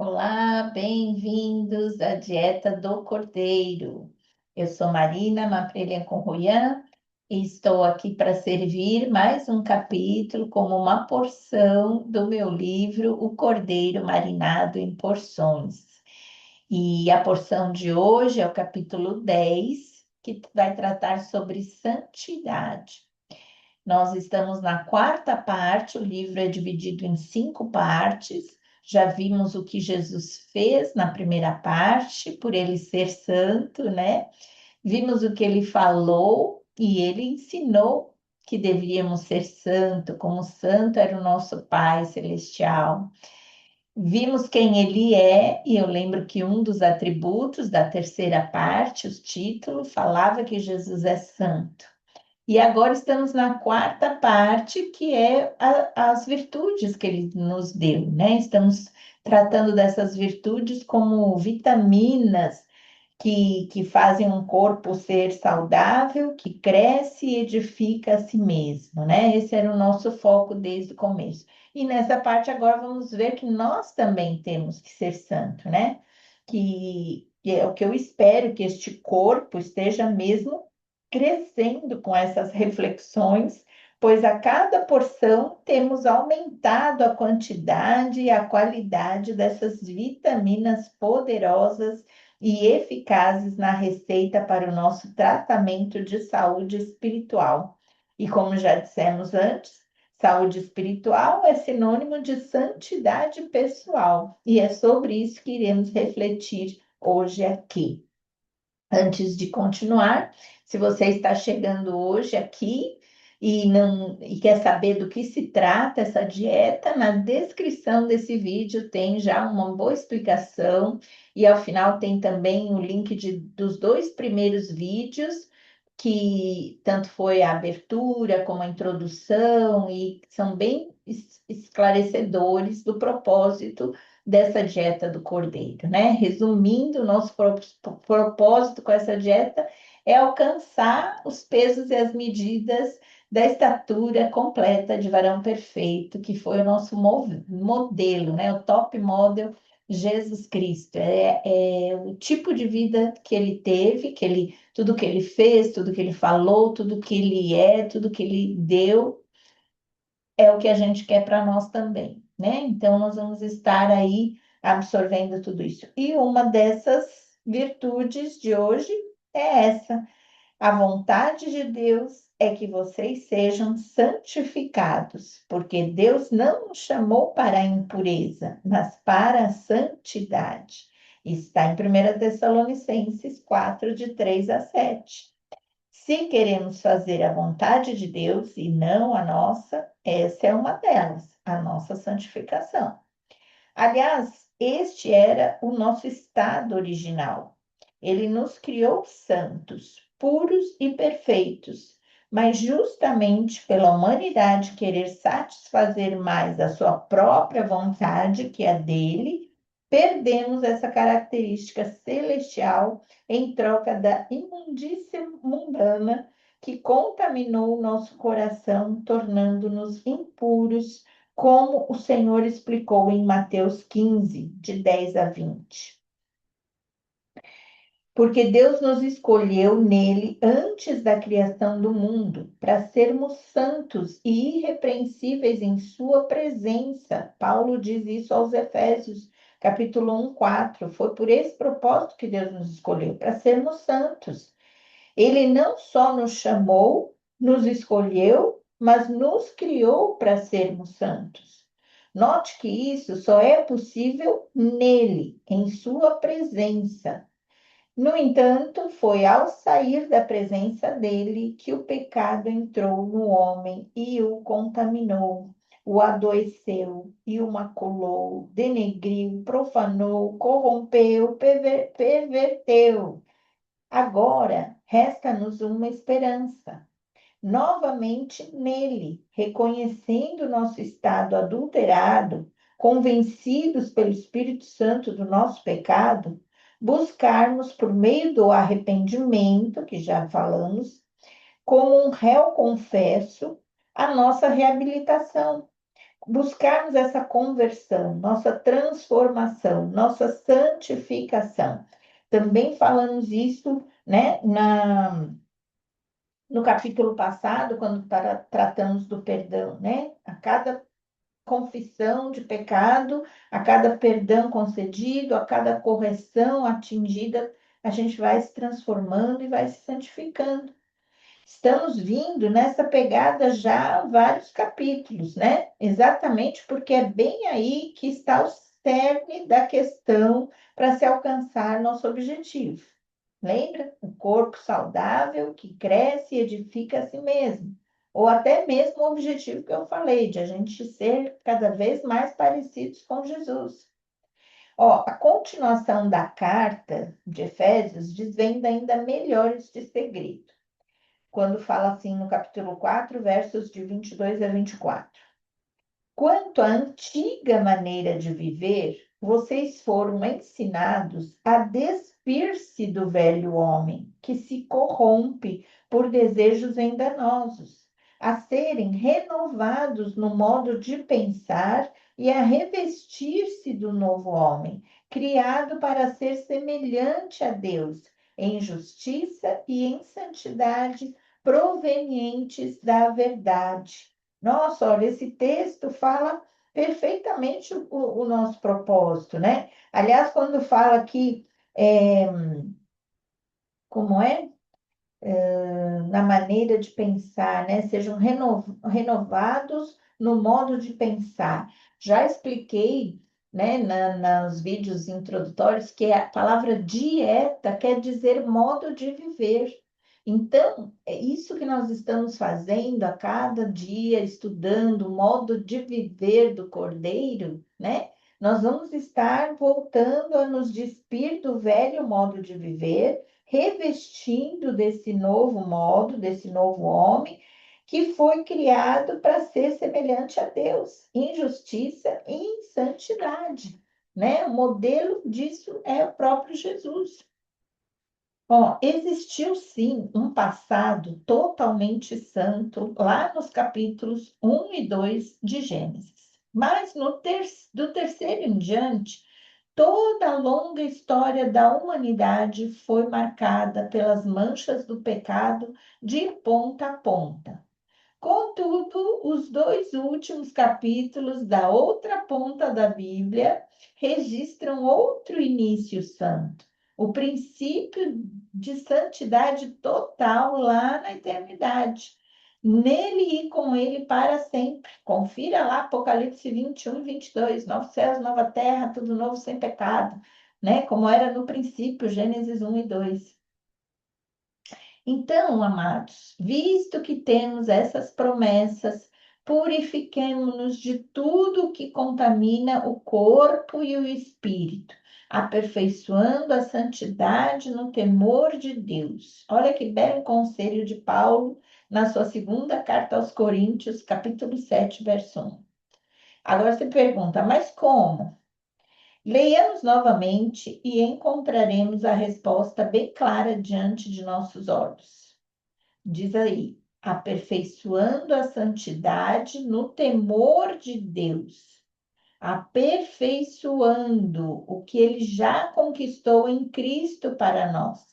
Olá, bem-vindos à Dieta do Cordeiro. Eu sou Marina Maprelian Conroyan e estou aqui para servir mais um capítulo como uma porção do meu livro O Cordeiro Marinado em Porções. E a porção de hoje é o capítulo 10, que vai tratar sobre santidade. Nós estamos na quarta parte, o livro é dividido em 5 partes. Já vimos o que Jesus fez na primeira parte, por ele ser santo, né? Vimos o que ele falou e ele ensinou que deveríamos ser santo, como santo era o nosso Pai Celestial. Vimos quem ele é, e eu lembro que um dos atributos da terceira parte, o título, falava que Jesus é santo. E agora estamos na quarta parte, que é as virtudes que ele nos deu, né? Estamos tratando dessas virtudes como vitaminas que fazem um corpo ser saudável, que cresce e edifica a si mesmo, né? Esse era o nosso foco desde o começo. E nessa parte agora vamos ver que nós também temos que ser santo, né? Que é o que eu espero que este corpo esteja mesmo crescendo com essas reflexões, pois a cada porção temos aumentado a quantidade e a qualidade dessas vitaminas poderosas e eficazes na receita para o nosso tratamento de saúde espiritual. E como já dissemos antes, saúde espiritual é sinônimo de santidade pessoal, e é sobre isso que iremos refletir hoje aqui. Antes de continuar, se você está chegando hoje aqui e quer saber do que se trata essa dieta, na descrição desse vídeo tem já uma boa explicação e ao final tem também o link dos 2 primeiros vídeos, que tanto foi a abertura como a introdução e são bem esclarecedores do propósito dessa dieta do cordeiro, né? Resumindo, o nosso propósito com essa dieta é alcançar os pesos e as medidas da estatura completa de varão perfeito, que foi o nosso modelo, né? O top model Jesus Cristo. É o tipo de vida que ele teve, tudo que ele fez, tudo que ele falou, tudo que ele é, tudo que ele deu, é o que a gente quer para nós também, né? Então, nós vamos estar aí absorvendo tudo isso. E uma dessas virtudes de hoje é essa: a vontade de Deus é que vocês sejam santificados, porque Deus não nos chamou para a impureza, mas para a santidade. Está em 1 Tessalonicenses 4, de 3 a 7. Se queremos fazer a vontade de Deus e não a nossa, essa é uma delas, a nossa santificação. Aliás, este era o nosso estado original. Ele nos criou santos, puros e perfeitos, mas justamente pela humanidade querer satisfazer mais a sua própria vontade que a dele, perdemos essa característica celestial em troca da imundícia mundana que contaminou o nosso coração, tornando-nos impuros, como o Senhor explicou em Mateus 15, de 10 a 20. Porque Deus nos escolheu nele antes da criação do mundo, para sermos santos e irrepreensíveis em sua presença. Paulo diz isso aos Efésios, capítulo 1, 4. Foi por esse propósito que Deus nos escolheu, para sermos santos. Ele não só nos chamou, nos escolheu, mas nos criou para sermos santos. Note que isso só é possível nele, em sua presença. No entanto, foi ao sair da presença dele que o pecado entrou no homem e o contaminou, o adoeceu e o maculou, denegriu, profanou, corrompeu, perverteu. Agora, resta-nos uma esperança. Novamente nele, reconhecendo nosso estado adulterado, convencidos pelo Espírito Santo do nosso pecado, buscarmos por meio do arrependimento, que já falamos, como um réu confesso, a nossa reabilitação, buscarmos essa conversão, nossa transformação, nossa santificação. Também falamos isso, né, no capítulo passado, quando tratamos do perdão, né? A cada confissão de pecado, a cada perdão concedido, a cada correção atingida, a gente vai se transformando e vai se santificando. Estamos vindo nessa pegada já há vários capítulos, né? Exatamente porque é bem aí que está o cerne da questão para se alcançar nosso objetivo. Lembra? O corpo saudável que cresce e edifica a si mesmo. Ou até mesmo o objetivo que eu falei, de a gente ser cada vez mais parecidos com Jesus. Ó, a continuação da carta de Efésios desvenda ainda melhor este segredo quando fala assim no capítulo 4, versos de 22 a 24. Quanto à antiga maneira de viver, vocês foram ensinados a despir-se do velho homem, que se corrompe por desejos enganosos, a serem renovados no modo de pensar e a revestir-se do novo homem, criado para ser semelhante a Deus, em justiça e em santidade provenientes da verdade. Nossa, olha, esse texto fala perfeitamente o nosso propósito, né? Aliás, quando fala que, é, como é? Na maneira de pensar, né? Sejam renovados no modo de pensar. Já expliquei, né, nos vídeos introdutórios que a palavra dieta quer dizer modo de viver. Então, é isso que nós estamos fazendo a cada dia, estudando o modo de viver do Cordeiro, né? Nós vamos estar voltando a nos despir do velho modo de viver, revestindo desse novo modo, desse novo homem, que foi criado para ser semelhante a Deus, em justiça e em santidade, né? O modelo disso é o próprio Jesus. Ó, existiu sim um passado totalmente santo lá nos capítulos 1 e 2 de Gênesis. Mas do terceiro em diante, toda a longa história da humanidade foi marcada pelas manchas do pecado de ponta a ponta. Contudo, os dois últimos capítulos da outra ponta da Bíblia registram outro início santo, o princípio de santidade total lá na eternidade. Nele e com ele para sempre. Confira lá Apocalipse 21 e 22, novos céus, nova terra, tudo novo sem pecado, né? Como era no princípio, Gênesis 1 e 2. Então, amados, visto que temos essas promessas, purifiquemo-nos de tudo que contamina o corpo e o espírito, aperfeiçoando a santidade no temor de Deus. Olha que belo conselho de Paulo na sua segunda carta aos Coríntios, capítulo 7, verso 1. Agora você pergunta, mas como? Leiamos novamente e encontraremos a resposta bem clara diante de nossos olhos. Diz aí, aperfeiçoando a santidade no temor de Deus, aperfeiçoando o que ele já conquistou em Cristo para nós.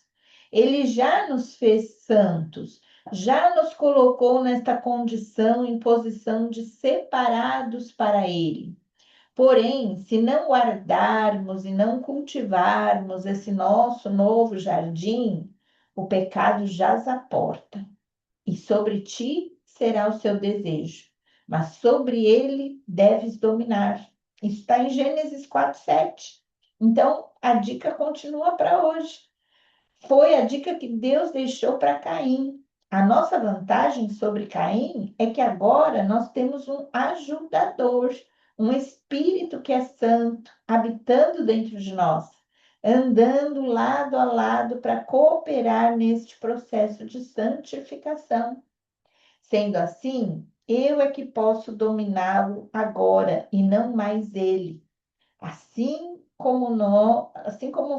Ele já nos fez santos, já nos colocou nesta condição, em posição de separados para ele. Porém, se não guardarmos e não cultivarmos esse nosso novo jardim, o pecado jaz à porta e sobre ti será o seu desejo, mas sobre ele deves dominar. Isso está em Gênesis 4:7. Então, a dica continua para hoje. Foi a dica que Deus deixou para Caim. A nossa vantagem sobre Caim é que agora nós temos um ajudador, um espírito que é santo, habitando dentro de nós, andando lado a lado para cooperar neste processo de santificação. Sendo assim, eu é que posso dominá-lo agora e não mais ele. Assim como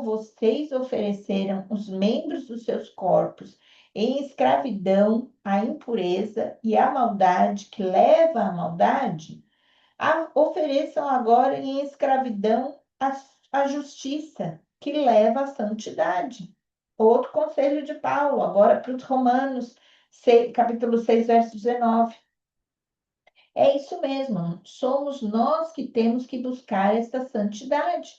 vocês ofereceram os membros dos seus corpos em escravidão à impureza e à maldade que leva à maldade, Ofereçam agora em escravidão a justiça, que leva à santidade. Outro conselho de Paulo, agora para os Romanos, capítulo 6, verso 19. É isso mesmo, somos nós que temos que buscar essa santidade.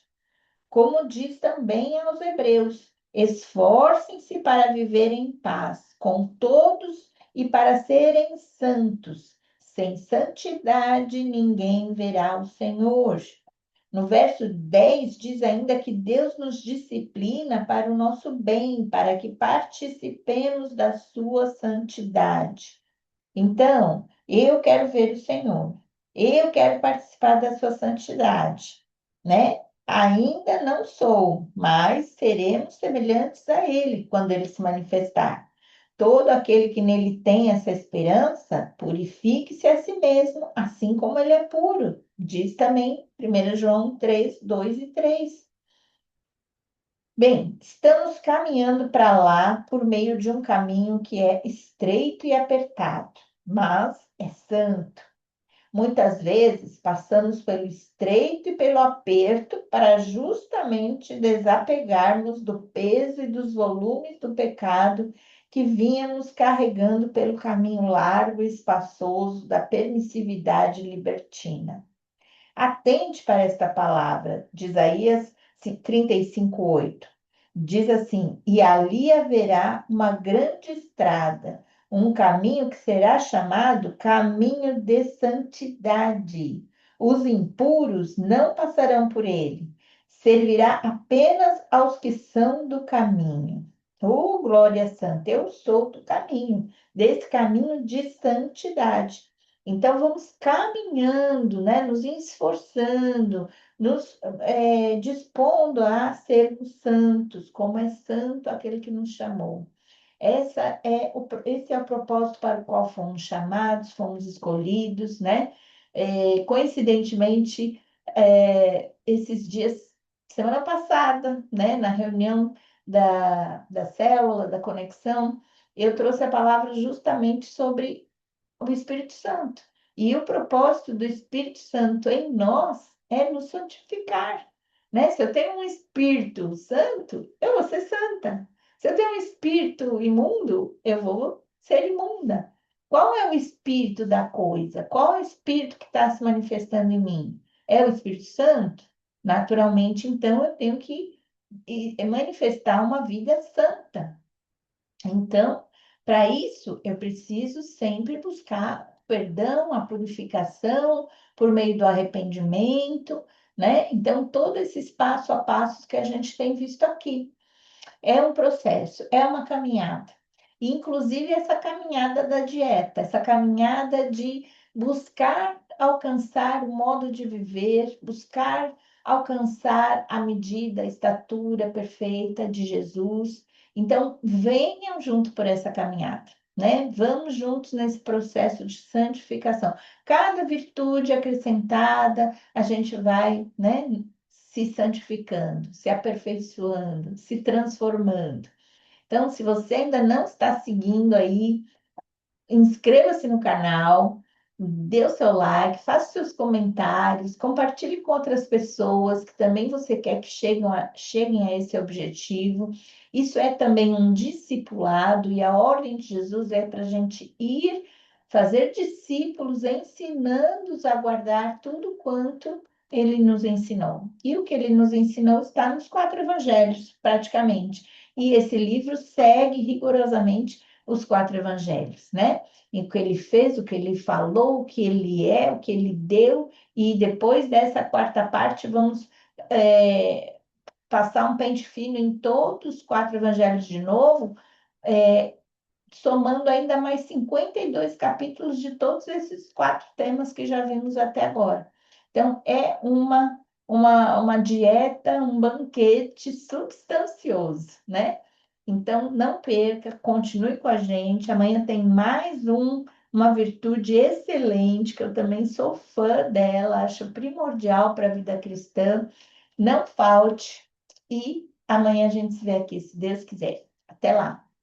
Como diz também aos Hebreus, esforcem-se para viver em paz com todos e para serem santos. Sem santidade ninguém verá o Senhor. No verso 10 diz ainda que Deus nos disciplina para o nosso bem, para que participemos da sua santidade. Então, eu quero ver o Senhor, eu quero participar da sua santidade, né? Ainda não sou, mas seremos semelhantes a Ele quando Ele se manifestar. Todo aquele que nele tem essa esperança, purifique-se a si mesmo, assim como ele é puro. Diz também 1 João 3, 2 e 3. Bem, estamos caminhando para lá por meio de um caminho que é estreito e apertado, mas é santo. Muitas vezes passamos pelo estreito e pelo aperto para justamente desapegarmos do peso e dos volumes do pecado que vínhamos carregando pelo caminho largo e espaçoso da permissividade libertina. Atente para esta palavra de Isaías 35:8. Diz assim: E ali haverá uma grande estrada, um caminho que será chamado caminho de santidade. Os impuros não passarão por ele. Servirá apenas aos que são do caminho. Oh, glória santa, eu sou do caminho, desse caminho de santidade. Então, vamos caminhando, né? Nos esforçando, nos dispondo a sermos santos, como é santo aquele que nos chamou. Esse é o propósito para o qual fomos chamados, fomos escolhidos, né? Coincidentemente, esses dias, semana passada, né? Na reunião da célula, da conexão, eu trouxe a palavra justamente sobre o Espírito Santo. E o propósito do Espírito Santo em nós é nos santificar, né? Se eu tenho um Espírito Santo, eu vou ser santa. Se eu tenho um espírito imundo, eu vou ser imunda. Qual é o espírito da coisa? Qual é o espírito que está se manifestando em mim? É o Espírito Santo? Naturalmente, então, eu tenho que manifestar uma vida santa. Então, para isso, eu preciso sempre buscar perdão, a purificação por meio do arrependimento, né? Então, todo esses passo a passos que a gente tem visto aqui. É um processo, é uma caminhada. Inclusive essa caminhada da dieta, essa caminhada de buscar alcançar o modo de viver, buscar alcançar a medida, a estatura perfeita de Jesus. Então, venham junto por essa caminhada, né? Vamos juntos nesse processo de santificação. Cada virtude acrescentada, a gente vai, né, se santificando, se aperfeiçoando, se transformando. Então, se você ainda não está seguindo aí, inscreva-se no canal, dê o seu like, faça seus comentários, compartilhe com outras pessoas que também você quer que cheguem a esse objetivo. Isso é também um discipulado, e a ordem de Jesus é para a gente ir fazer discípulos, ensinando-os a guardar tudo quanto ele nos ensinou. E o que ele nos ensinou está nos 4 evangelhos, praticamente. E esse livro segue rigorosamente os 4 evangelhos, né? Em que ele fez, o que ele falou, o que ele é, o que ele deu, e depois dessa quarta parte, vamos passar um pente fino em todos os 4 evangelhos de novo, é, somando ainda mais 52 capítulos de todos esses 4 temas que já vimos até agora. Então, é uma dieta, um banquete substancioso, né? Então, não perca, continue com a gente. Amanhã tem mais uma virtude excelente, que eu também sou fã dela, acho primordial para a vida cristã. Não falte. E amanhã a gente se vê aqui, se Deus quiser. Até lá.